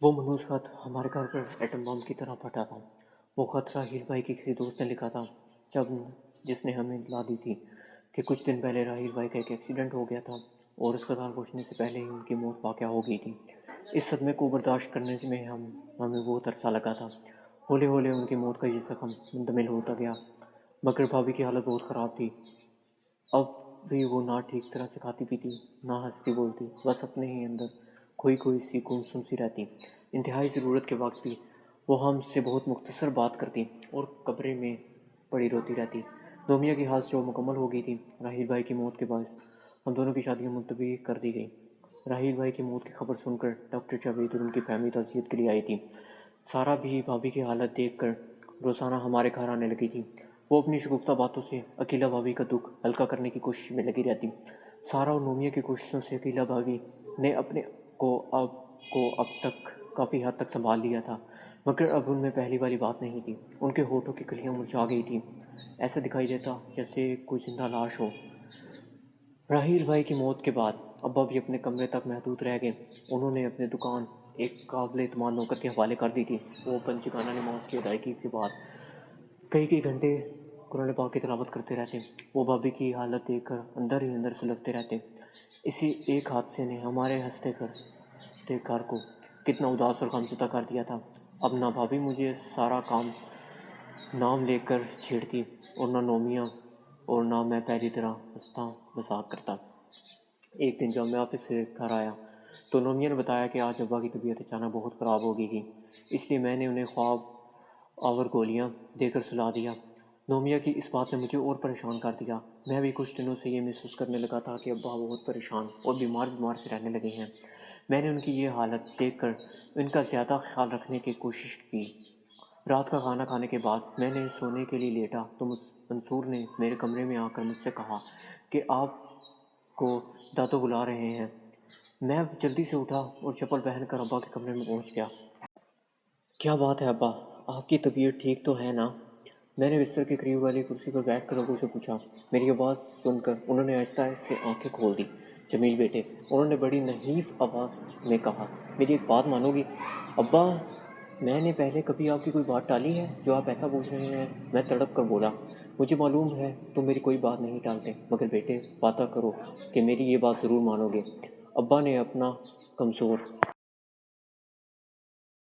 وہ منحوس خط ہمارے گھر پر ایٹم بم کی طرح پھٹا تھا۔ وہ خط راہیل بھائی کے کسی دوست نے لکھا تھا، جس نے ہمیں اطلاع دی تھی کہ کچھ دن پہلے راہیل بھائی کا ایک ایکسیڈنٹ ہو گیا تھا اور اسپتال پہنچنے سے پہلے ہی ان کی موت واقع ہو گئی تھی۔ اس صدمے کو برداشت کرنے میں ہمیں بہت عرصہ لگا تھا۔ ہولے ہولے ان کی موت کا یہ زخم منتقل ہوتا گیا، مگر بھابھی کی حالت بہت خراب تھی۔ اب بھی وہ نہ ٹھیک طرح سے کھاتی پیتی، نہ ہنستی بولتی، بس اپنے ہی اندر کھوئی سی گمسم سی رہتی۔ انتہائی ضرورت کے وقت بھی وہ ہم سے بہت مختصر بات کرتی اور کمرے میں پڑی روتی رہتی۔ دومیا کی حالت جو مکمل ہو گئی تھی، راہیل بھائی کی موت کے باعث ہم دونوں کی شادیاں ملتوی کر دی گئی۔ راہیل بھائی کی موت کی خبر سن کر ڈاکٹر جاوید اور ان کی فیملی تعزیت کے لیے آئی تھی۔ سارا بھی بھابھی کی حالت دیکھ کر روزانہ ہمارے گھر آنے لگی تھی۔ وہ اپنی شگفتہ باتوں سے عقیلہ بھابھی کا دکھ ہلکا کرنے کی کوشش میں لگی رہتی۔ سارا اور نومیا کی کوششوں سے عقیلہ بھابھی نے اپنے کو اب تک کافی حد تک سنبھال لیا تھا، مگر اب ان میں پہلی والی بات نہیں تھی۔ ان کے ہونٹوں کی کلیاں مرجھا گئی تھیں، ایسا دکھائی دیتا جیسے کوئی زندہ لاش ہو۔ راہیل بھائی کی موت کے بعد ابا بھی اپنے کمرے تک محدود رہ گئے۔ انہوں نے اپنی دکان ایک قابل اعتماد نوکر کے حوالے کر دی تھی۔ وہ پنجگانہ نماز کی ادائیگی کے بعد کئی گھنٹے قرآن پاک کی تلاوت کرتے رہتے۔ وہ بھابھی کی حالت دیکھ کر اندر ہی اندر سلگتے رہتے۔ اسی ایک حادثے نے ہمارے ہنستے گھر کو کتنا اداس اور غمزدہ کر دیا تھا۔ اب نہ بھابھی مجھے سارا کام نام لے کر چھیڑتی اور نہ نومیا، اور نہ میں پہلی طرح ہنستا مذاق کرتا۔ ایک دن جب میں آفس سے گھر آیا تو نومیا نے بتایا کہ آج ابا کی طبیعت اچانک بہت خراب ہو گئی تھی، اس لیے میں نے انہیں خواب آور گولیاں دے کر سلا دیا۔ نومیا کی اس بات نے مجھے اور پریشان کر دیا۔ میں بھی کچھ دنوں سے یہ محسوس کرنے لگا تھا کہ ابا بہت پریشان اور بیمار سے رہنے لگے ہیں۔ میں نے ان کی یہ حالت دیکھ کر ان کا زیادہ خیال رکھنے کی کوشش کی۔ رات کا کھانا کھانے کے بعد میں نے سونے کے لیے لیٹا تو منصور نے میرے کمرے میں آ کر مجھ سے کہا کہ آپ کو دادو بلا رہے ہیں۔ میں جلدی سے اٹھا اور چپل پہن کر ابا کے کمرے میں پہنچ گیا۔ کیا بات ہے ابا، آپ کی طبیعت ٹھیک تو ہے نا؟ میں نے بستر کے قریب والی کرسی پر بیٹھ کر ابو سے پوچھا۔ میری آواز سن کر انہوں نے آہستہ سے آنکھیں کھول دی۔ جمیل بیٹے، انہوں نے بڑی نحیف آواز میں کہا، میری ایک بات مانو گی؟ ابا، میں نے پہلے کبھی آپ کی کوئی بات ٹالی ہے جو آپ ایسا پوچھ رہے ہیں؟ میں تڑپ کر بولا، مجھے معلوم ہے تم میری کوئی بات نہیں ٹالتے، مگر بیٹے وعدہ کرو کہ میری یہ بات ضرور مانو گے۔ ابا نے اپنا کمزور